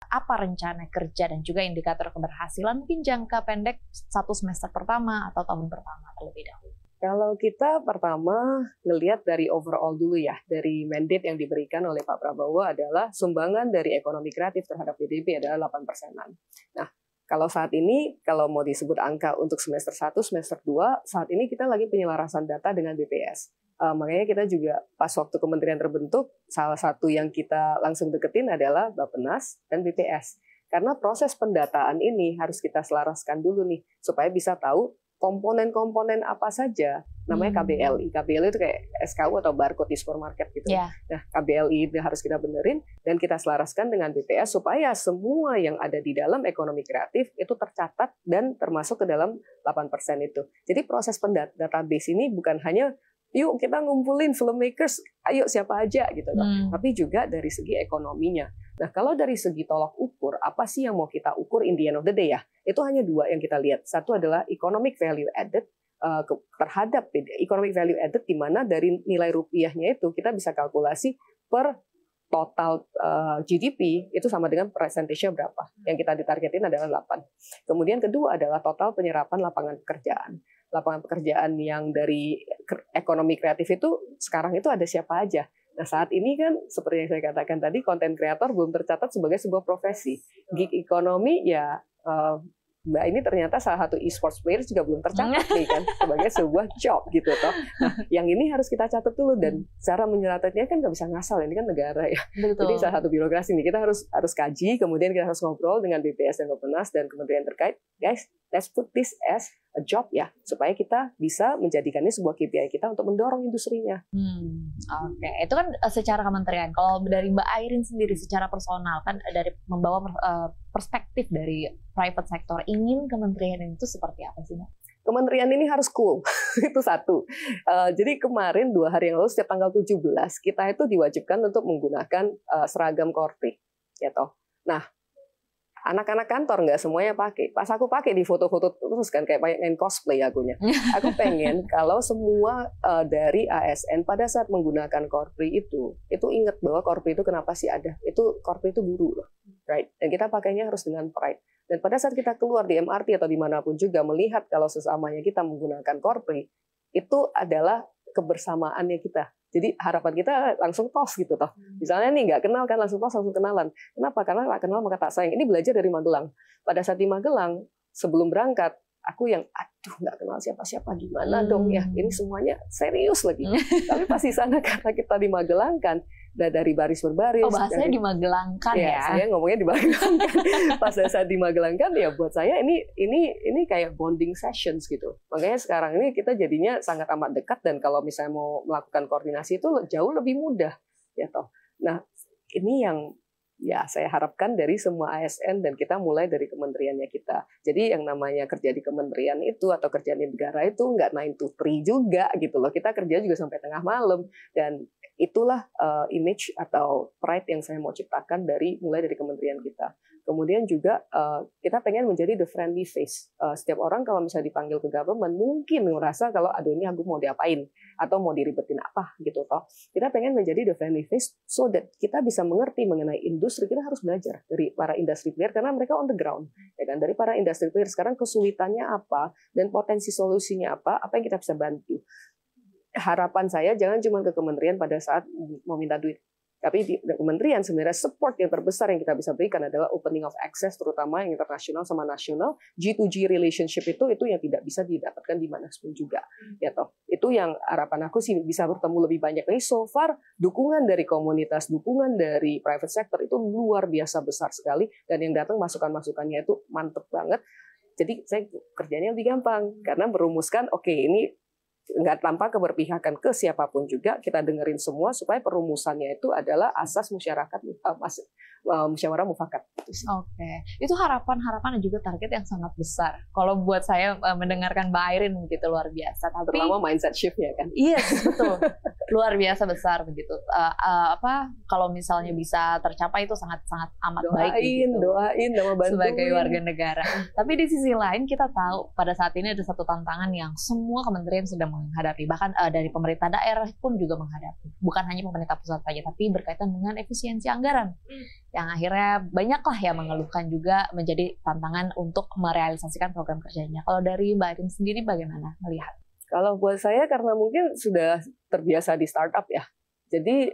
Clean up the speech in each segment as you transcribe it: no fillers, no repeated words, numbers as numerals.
apa rencana kerja dan juga indikator keberhasilan mungkin jangka pendek 1 semester pertama atau tahun pertama terlebih dahulu? Kalau kita pertama ngelihat dari overall dulu ya, dari mandate yang diberikan oleh Pak Prabowo adalah sumbangan dari ekonomi kreatif terhadap PDB adalah 8%-an. Nah, kalau saat ini, kalau mau disebut angka untuk semester 1, semester 2, saat ini kita lagi penyelarasan data dengan BPS. Makanya kita juga pas waktu kementerian terbentuk, salah satu yang kita langsung deketin adalah Bappenas dan BPS. Karena proses pendataan ini harus kita selaraskan dulu nih, supaya bisa tahu komponen-komponen apa saja, namanya KBLI. KBLI itu kayak SKU atau barcode di supermarket gitu. Yeah. Nah, KBLI itu harus kita benerin dan kita selaraskan dengan BPS supaya semua yang ada di dalam ekonomi kreatif itu tercatat dan termasuk ke dalam 8% itu. Jadi proses database ini bukan hanya yuk kita ngumpulin filmmakers, ayo siapa aja gitu loh. Tapi juga dari segi ekonominya. Nah, kalau dari segi tolak ukur, apa sih yang mau kita ukur in the end of the day ya? Itu hanya 2 yang kita lihat. Satu adalah economic value added terhadap economic value added, di mana dari nilai rupiahnya itu kita bisa kalkulasi per total GDP itu sama dengan persentasenya berapa. Yang kita ditargetin adalah 8. Kemudian kedua adalah total penyerapan lapangan pekerjaan. Lapangan pekerjaan yang dari ekonomi kreatif itu sekarang itu ada siapa aja. Nah, saat ini kan seperti yang saya katakan tadi, konten kreator belum tercatat sebagai sebuah profesi. Gig ekonomi ya Mbak ini ternyata salah satu e-sports player juga belum tercatat nih kan sebagai sebuah job gitu toh. Nah, yang ini harus kita catat dulu dan cara mencatatnya kan nggak bisa ngasal, ini kan negara ya. Betul. Jadi salah satu birokrasi nih kita harus kaji, kemudian kita harus ngobrol dengan BPS dan Bappenas dan kementerian terkait. Guys, let's put this as a job ya, supaya kita bisa menjadikannya sebuah KPI kita untuk mendorong industrinya. Oke. Itu kan secara kementerian. Kalau dari Mbak Airin sendiri secara personal kan dari membawa perspektif dari private sector, ingin kementerian itu seperti apa sih, Mbak? Kementerian ini harus cool, itu satu. Jadi kemarin 2 hari yang lalu setiap tanggal 17 kita itu diwajibkan untuk menggunakan seragam Korpri, ya toh. Nah, anak-anak kantor nggak semuanya pakai. Pas aku pakai di foto-foto terus kan kayak pengen cosplay akunya. Aku pengen kalau semua dari ASN pada saat menggunakan Korpri itu ingat bahwa Korpri itu kenapa sih ada? Itu Korpri itu guru loh, right? Dan kita pakainya harus dengan pride. Dan pada saat kita keluar di MRT atau dimanapun juga melihat kalau sesamanya kita menggunakan Korpri, itu adalah kebersamaannya kita. Jadi harapan kita langsung tos gitu toh. Misalnya nih nggak kenal kan langsung tos, langsung kenalan. Kenapa? Karena tak kenal maka tak sayang. Ini belajar dari Magelang. Pada saat di Magelang, sebelum berangkat, aku yang aduh nggak kenal siapa-siapa gimana dong ya. Ini semuanya serius lagi. Tapi pas di sana karena kita di Magelang kan, dari baris berbaris. Oh, bahasanya dimagelangkan ya. Saya ngomongnya dimagelangkan. Pas saat dimagelangkan ya buat saya ini kayak bonding sessions gitu. Makanya sekarang ini kita jadinya sangat amat dekat dan kalau misalnya mau melakukan koordinasi itu jauh lebih mudah ya toh. Nah, ini yang ya saya harapkan dari semua ASN dan kita mulai dari kementeriannya kita. Jadi yang namanya kerja di kementerian itu atau kerja di negara itu nggak 9 to 3 juga gitu loh. Kita kerja juga sampai tengah malam dan itulah image atau pride yang saya mau ciptakan mulai dari kementerian kita. Kemudian juga kita pengen menjadi the friendly face. Setiap orang kalau misalnya dipanggil ke government mungkin merasa kalau aduh ini aku mau diapain atau mau diribetin apa gitu toh. Kita pengen menjadi the friendly face so that kita bisa mengerti mengenai industri. Kita harus belajar dari para industri player karena mereka on the ground. Ya kan? Dari para industri player sekarang kesulitannya apa dan potensi solusinya apa yang kita bisa bantu. Harapan saya jangan cuma ke kementerian pada saat mau minta duit. Tapi di kementerian sebenarnya support yang terbesar yang kita bisa berikan adalah opening of access terutama yang internasional sama nasional. G2G relationship itu yang tidak bisa didapatkan di mana pun juga. Ya toh. Itu yang harapan aku sih bisa bertemu lebih banyak. Ini so far dukungan dari komunitas, dukungan dari private sector itu luar biasa besar sekali dan yang datang masukan-masukannya itu mantep banget. Jadi saya kerjanya lebih gampang karena merumuskan oke, ini nggak tanpa keberpihakan ke siapapun juga kita dengerin semua supaya perumusannya itu adalah asas musyawarah mufakat. Oke, itu harapan dan juga target yang sangat besar. Kalau buat saya mendengarkan Mbak Airin begitu luar biasa. Tapi terutama mindset shift ya kan. Iya betul. luar biasa besar begitu. Kalau misalnya bisa tercapai itu sangat-sangat amat baik gitu. Doain sama bantuin sebagai warga negara. Tapi di sisi lain kita tahu pada saat ini ada satu tantangan yang semua kementerian sedang menghadapi, bahkan dari pemerintah daerah pun juga menghadapi. Bukan hanya pemerintah pusat saja, tapi berkaitan dengan efisiensi anggaran. Yang akhirnya banyaklah yang mengeluhkan juga menjadi tantangan untuk merealisasikan program kerjanya. Kalau dari Mbak Airin sendiri bagaimana melihat? Kalau buat saya karena mungkin sudah terbiasa di startup ya, jadi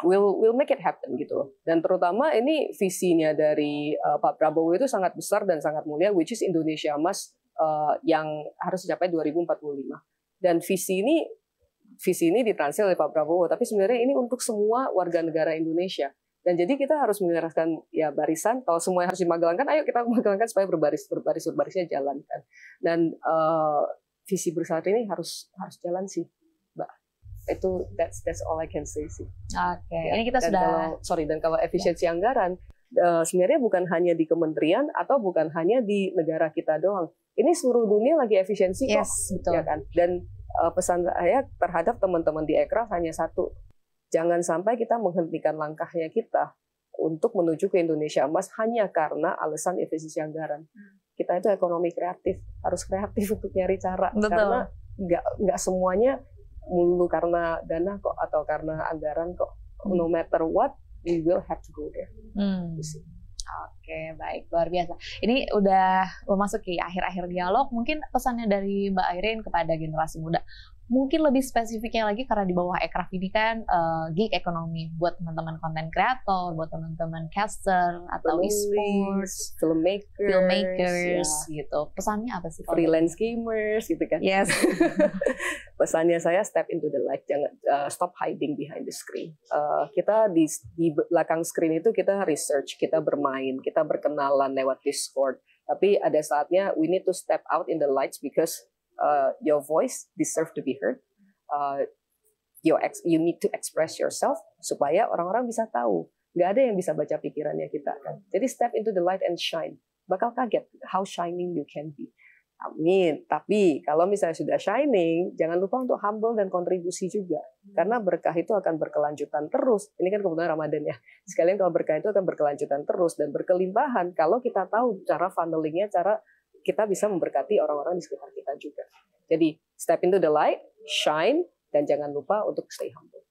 we'll make it happen gitu. Dan terutama ini visinya dari Pak Prabowo itu sangat besar dan sangat mulia, which is Indonesia Emas yang harus dicapai 2045. Dan visi ini ditransfer oleh Pak Prabowo, tapi sebenarnya ini untuk semua warga negara Indonesia. Dan jadi kita harus menyerahkan ya barisan, kalau semua yang harus dimagelangkan, ayo kita magelangkan supaya berbarisnya jalan kan. Dan visi bersama ini harus jalan sih, Mbak. Itu that's all I can say sih. Oke. Ya, Ini kita dan kalau efisiensi anggaran sebenarnya bukan hanya di kementerian atau bukan hanya di negara kita doang. Ini seluruh dunia lagi efisiensi kok. Betul. Ya kan? Dan pesan saya terhadap teman-teman di Ekraf hanya satu. Jangan sampai kita menghentikan langkahnya kita untuk menuju ke Indonesia Emas hanya karena alasan efisiensi anggaran. Kita itu ekonomi kreatif, harus kreatif untuk nyari cara. Betul. Karena nggak semuanya melulu karena dana kok atau karena anggaran kok. No matter what, we will have to go there. Oke, baik, luar biasa. Ini udah memasuki akhir-akhir dialog. Mungkin pesannya dari Mbak Airin kepada generasi muda, mungkin lebih spesifiknya lagi karena di bawah Ekraf ini kan gig ekonomi buat teman-teman konten kreator, buat teman-teman caster atau e-sports, filmmakers gitu. Pesannya apa sih? Freelance gamers gitu kan? Yes. Pesannya saya step into the light, jangan stop hiding behind the screen. Kita di belakang screen itu kita research, kita bermain, kita berkenalan lewat Discord. Tapi ada saatnya we need to step out in the lights because your voice deserve to be heard. You need to express yourself supaya orang-orang bisa tahu. Nggak ada yang bisa baca pikirannya kita kan. Jadi step into the light and shine. Bakal kaget how shining you can be. Amin. Tapi kalau misalnya sudah shining, jangan lupa untuk humble dan kontribusi juga. Karena berkah itu akan berkelanjutan terus. Ini kan kebetulan Ramadan ya. Sekalian kalau berkah itu akan berkelanjutan terus dan berkelimpahan. Kalau kita tahu cara funnelingnya, cara kita bisa memberkati orang-orang di sekitar kita juga. Jadi, step into the light, shine, dan jangan lupa untuk stay humble.